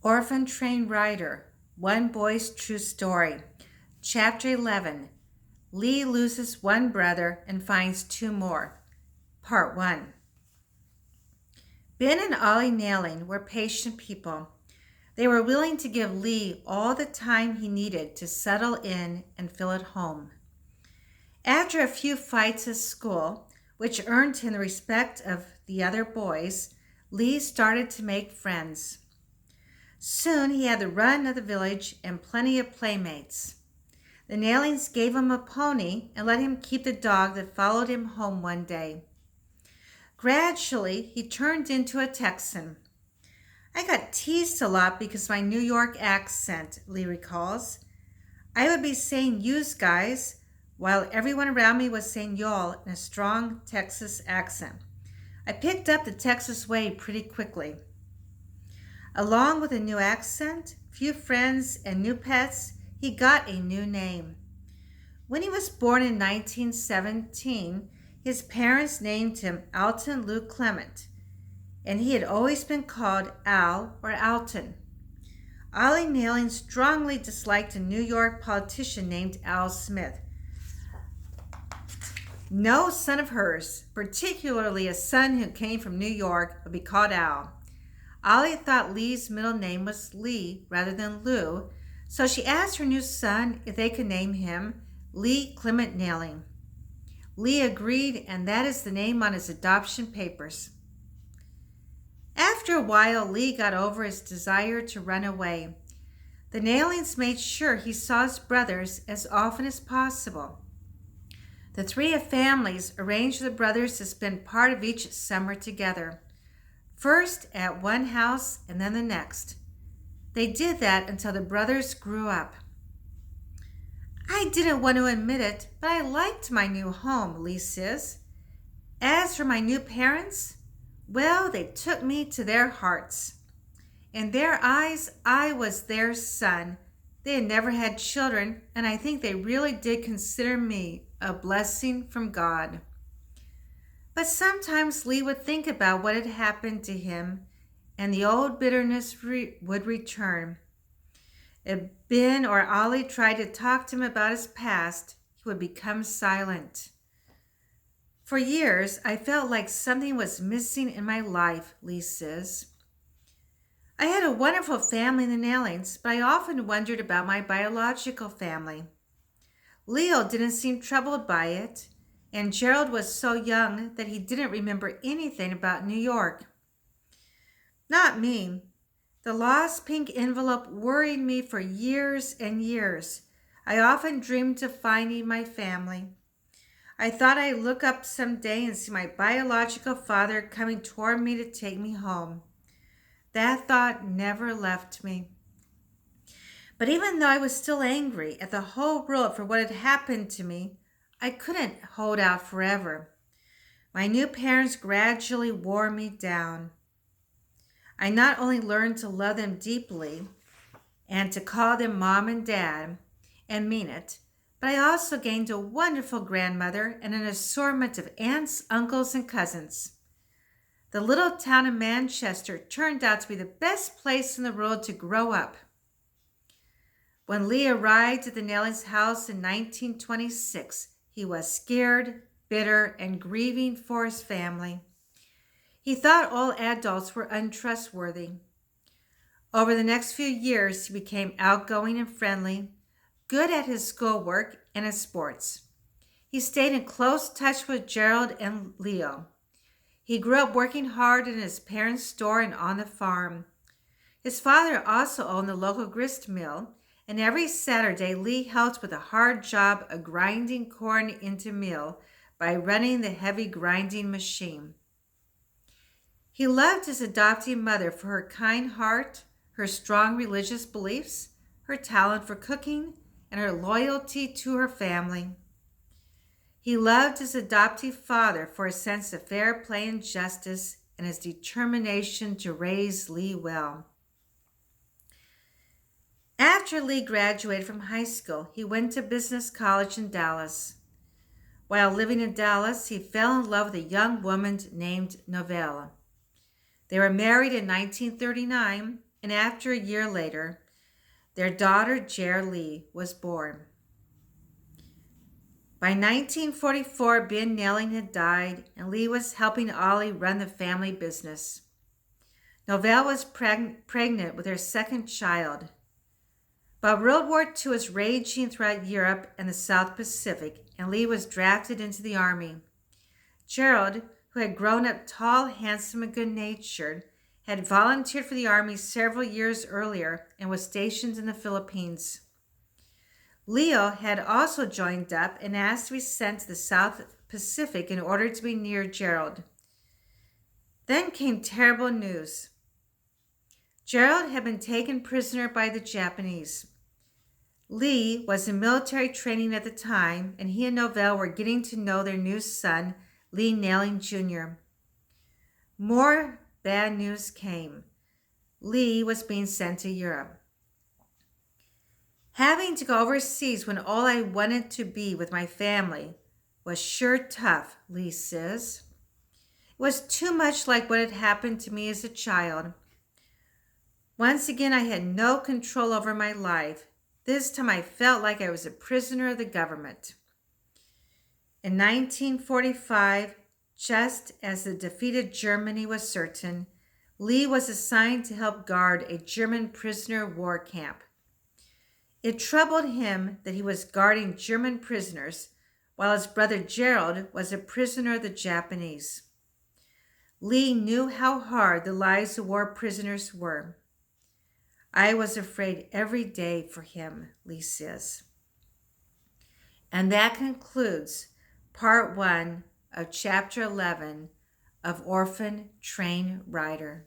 Orphan Train Rider, One Boy's True Story. Chapter 11. Lee loses one brother and finds two more. Part 1. Ben and Ollie Nailing were patient people. They were willing to give Lee all the time he needed to settle in and feel at home. After a few fights at school, which earned him the respect of the other boys, Lee started to make friends. Soon he had the run of the village and plenty of playmates. The Nailings gave him a pony and let him keep the dog that followed him home one day. Gradually, he turned into a Texan. I got teased a lot because of my New York accent, Lee recalls. I would be saying "yous guys," while everyone around me was saying "y'all" in a strong Texas accent. I picked up the Texas way pretty quickly. Along with a new accent, few friends, and new pets, he got a new name. When he was born in 1917, his parents named him Alton Luke Clement, and he had always been called Al or Alton. Ollie Nailing strongly disliked a New York politician named Al Smith. No son of hers, particularly a son who came from New York, would be called Al. Ollie thought Lee's middle name was Lee rather than Lou, so she asked her new son if they could name him Lee Clement Nailing. Lee agreed, and that is the name on his adoption papers. After a while, Lee got over his desire to run away. The Nailings made sure he saw his brothers as often as possible. The three families arranged for the brothers to spend part of each summer together. First at one house and then the next. They did that until the brothers grew up. I didn't want to admit it, but I liked my new home, Lee says. As for my new parents, well, they took me to their hearts. In their eyes, I was their son. They had never had children, and I think they really did consider me a blessing from God. But sometimes Lee would think about what had happened to him, and the old bitterness would return. If Ben or Ollie tried to talk to him about his past, he would become silent. For years, I felt like something was missing in my life, Lee says. I had a wonderful family in the Nailings, but I often wondered about my biological family. Leo didn't seem troubled by it, and Gerald was so young that he didn't remember anything about New York. Not me. The lost pink envelope worried me for years and years. I often dreamed of finding my family. I thought I'd look up someday and see my biological father coming toward me to take me home. That thought never left me. But even though I was still angry at the whole world for what had happened to me, I couldn't hold out forever. My new parents gradually wore me down. I not only learned to love them deeply and to call them mom and dad and mean it, but I also gained a wonderful grandmother and an assortment of aunts, uncles, and cousins. The little town of Manchester turned out to be the best place in the world to grow up. When Lee arrived at the Nailings' house in 1926, he was scared, bitter, and grieving for his family. He thought all adults were untrustworthy. Over the next few years, he became outgoing and friendly, good at his schoolwork and at sports. He stayed in close touch with Gerald and Leo. He grew up working hard in his parents' store and on the farm. His father also owned the local grist mill, and every Saturday Lee helped with the hard job of grinding corn into meal by running the heavy grinding machine. He loved his adoptive mother for her kind heart, her strong religious beliefs, her talent for cooking, and her loyalty to her family. He loved his adoptive father for his sense of fair play and justice and his determination to raise Lee well. After Lee graduated from high school, he went to business college in Dallas. While living in Dallas, he fell in love with a young woman named Novella. They were married in 1939, and after a year later, their daughter, Jer Lee, was born. By 1944, Ben Nailing had died, and Lee was helping Ollie run the family business. Novelle was pregnant with her second child. But World War II was raging throughout Europe and the South Pacific, and Lee was drafted into the Army. Gerald, who had grown up tall, handsome, and good-natured, had volunteered for the Army several years earlier and was stationed in the Philippines. Leo had also joined up and asked to be sent to the South Pacific in order to be near Gerald. Then came terrible news. Gerald had been taken prisoner by the Japanese. Lee was in military training at the time, and he and Novelle were getting to know their new son, Lee Nailing Jr. More bad news came. Lee was being sent to Europe. Having to go overseas when all I wanted to be with my family was sure tough, Lee says. It was too much like what had happened to me as a child. Once again, I had no control over my life. This time I felt like I was a prisoner of the government. In 1945, just as the defeated Germany was certain, Lee was assigned to help guard a German prisoner of war camp. It troubled him that he was guarding German prisoners while his brother Gerald was a prisoner of the Japanese. Lee knew how hard the lives of war prisoners were. I was afraid every day for him, Lee says. And that concludes part 1 of chapter 11 of Orphan Train Rider.